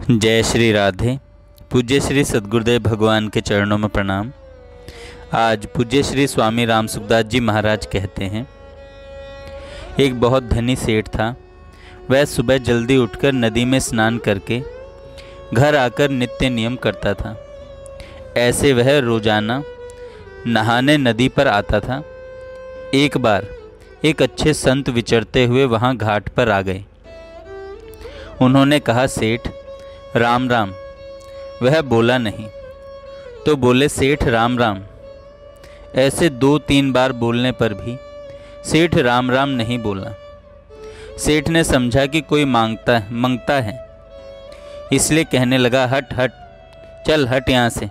जय श्री राधे। पूज्य श्री सद्गुरुदेव भगवान के चरणों में प्रणाम। आज पूज्य श्री स्वामी राम सुखदास जी महाराज कहते हैं, एक बहुत धनी सेठ था। वह सुबह जल्दी उठकर नदी में स्नान करके घर आकर नित्य नियम करता था। ऐसे वह रोजाना नहाने नदी पर आता था। एक बार एक अच्छे संत विचरते हुए वहाँ घाट पर आ गए। उन्होंने कहा, सेठ राम राम। वह बोला नहीं तो बोले, सेठ राम राम। ऐसे 2-3 बार बोलने पर भी सेठ राम राम नहीं बोला। सेठ ने समझा कि कोई मांगता है, इसलिए कहने लगा, हट हट, चल हट यहाँ से।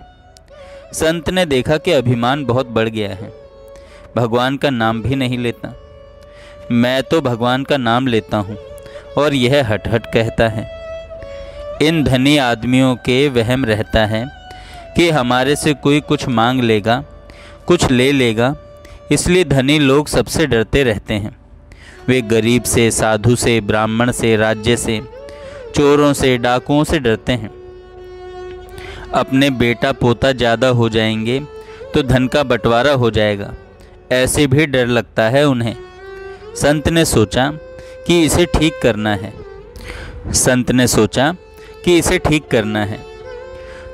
संत ने देखा कि अभिमान बहुत बढ़ गया है, भगवान का नाम भी नहीं लेता। मैं तो भगवान का नाम लेता हूँ और यह हट हट कहता है। इन धनी आदमियों के वहम रहता है कि हमारे से कोई कुछ मांग लेगा, कुछ ले लेगा, इसलिए धनी लोग सबसे डरते रहते हैं। वे गरीब से, साधु से, ब्राह्मण से, राज्य से, चोरों से, डाकुओं से डरते हैं। अपने बेटा पोता ज़्यादा हो जाएंगे तो धन का बंटवारा हो जाएगा, ऐसे भी डर लगता है उन्हें। संत ने सोचा कि इसे ठीक करना है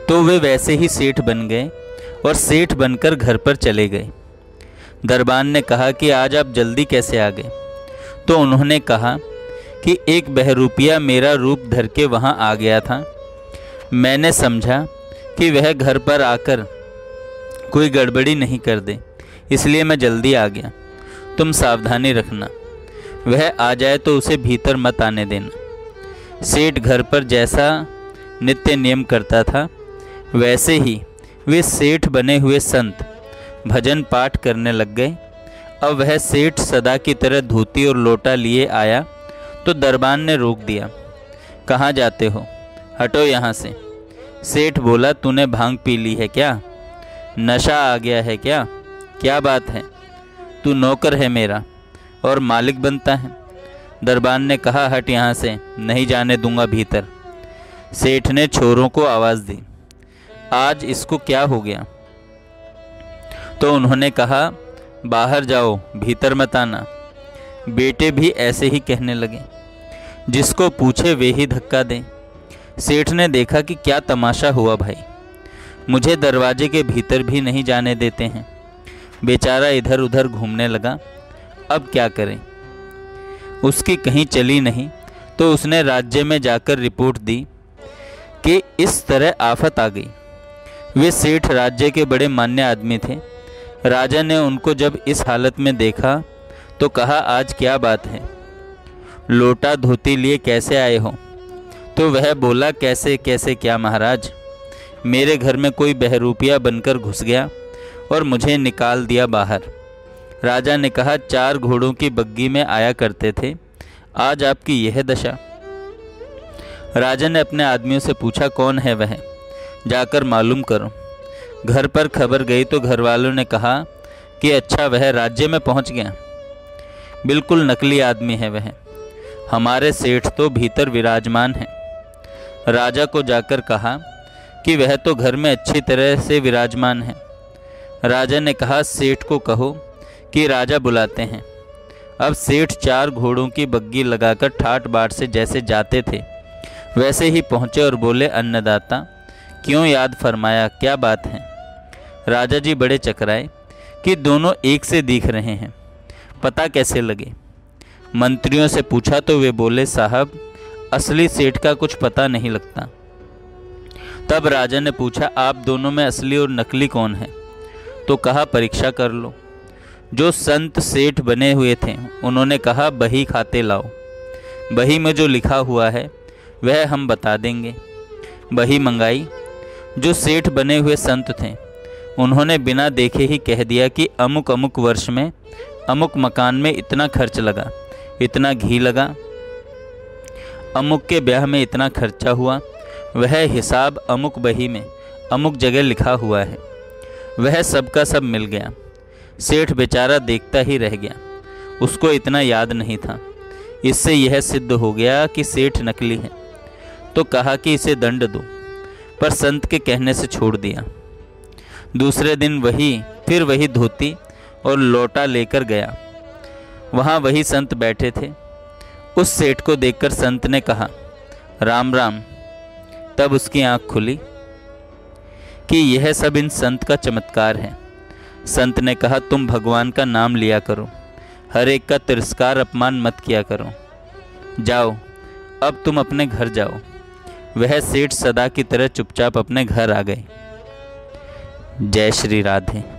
तो वे वैसे ही सेठ बन गए और सेठ बनकर घर पर चले गए। दरबान ने कहा कि आज आप जल्दी कैसे आ गए? तो उन्होंने कहा कि एक बहरूपिया मेरा रूप धर के वहाँ आ गया था। मैंने समझा कि वह घर पर आकर कोई गड़बड़ी नहीं कर दे, इसलिए मैं जल्दी आ गया। तुम सावधानी रखना, वह आ जाए तो उसे भीतर मत आने देना। सेठ घर पर जैसा नित्य नियम करता था, वैसे ही वे सेठ बने हुए संत भजन पाठ करने लग गए। अब वह सेठ सदा की तरह धोती और लोटा लिए आया तो दरबान ने रोक दिया। कहाँ जाते हो? हटो यहाँ से। सेठ बोला, तूने भांग पी ली है क्या? नशा आ गया है क्या? क्या बात है? तू नौकर है मेरा और मालिक बनता है। दरबान ने कहा, हट यहाँ से, नहीं जाने दूंगा भीतर। सेठ ने छोरों को आवाज़ दी, आज इसको क्या हो गया? तो उन्होंने कहा, बाहर जाओ, भीतर मत आना। बेटे भी ऐसे ही कहने लगे, जिसको पूछे वे ही धक्का दें। सेठ ने देखा कि क्या तमाशा हुआ भाई, मुझे दरवाजे के भीतर भी नहीं जाने देते हैं। बेचारा इधर उधर घूमने लगा। अब क्या करें? उसकी कहीं चली नहीं तो उसने राज्य में जाकर रिपोर्ट दी कि इस तरह आफत आ गई। वे सेठ राज्य के बड़े मान्य आदमी थे। राजा ने उनको जब इस हालत में देखा तो कहा, आज क्या बात है? लोटा धोती लिए कैसे आए हो? तो वह बोला, कैसे कैसे क्या महाराज, मेरे घर में कोई बहरूपिया बनकर घुस गया और मुझे निकाल दिया बाहर। राजा ने कहा, 4 घोड़ों की बग्गी में आया करते थे, आज आपकी यह दशा। राजा ने अपने आदमियों से पूछा, कौन है वह? जाकर मालूम करो। घर पर खबर गई तो घर वालों ने कहा कि अच्छा, वह राज्य में पहुंच गया। बिल्कुल नकली आदमी है वह, हमारे सेठ तो भीतर विराजमान है। राजा को जाकर कहा कि वह तो घर में अच्छी तरह से विराजमान है। राजा ने कहा, सेठ को कहो कि राजा बुलाते हैं। अब सेठ 4 घोड़ों की बग्गी लगाकर ठाट बाट से जैसे जाते थे वैसे ही पहुँचे और बोले, अन्नदाता क्यों याद फरमाया, क्या बात है? राजा जी बड़े चकराए कि दोनों एक से दिख रहे हैं, पता कैसे लगे? मंत्रियों से पूछा तो वे बोले, साहब असली सेठ का कुछ पता नहीं लगता। तब राजा ने पूछा, आप दोनों में असली और नकली कौन है? तो कहा, परीक्षा कर लो। जो संत सेठ बने हुए थे उन्होंने कहा, बही खाते लाओ, बही में जो लिखा हुआ है वह हम बता देंगे। बही मंगाई। जो सेठ बने हुए संत थे उन्होंने बिना देखे ही कह दिया कि अमुक अमुक वर्ष में अमुक मकान में इतना खर्च लगा, इतना घी लगा, अमुक के ब्याह में इतना खर्चा हुआ। वह हिसाब अमुक बही में अमुक जगह लिखा हुआ है। वह सब का सब मिल गया। सेठ बेचारा देखता ही रह गया, उसको इतना याद नहीं था। इससे यह सिद्ध हो गया कि सेठ नकली है। तो कहा कि इसे दंड दो, पर संत के कहने से छोड़ दिया। दूसरे दिन फिर वही धोती और लोटा लेकर गया। वहाँ वही संत बैठे थे। उस सेठ को देखकर संत ने कहा, राम राम। तब उसकी आंख खुली कि यह सब इन संत का चमत्कार है। संत ने कहा, तुम भगवान का नाम लिया करो, हर एक का तिरस्कार अपमान मत किया करो। जाओ, अब तुम अपने घर जाओ। वह सेठ सदा की तरह चुपचाप अपने घर आ गए। जय श्री राधे।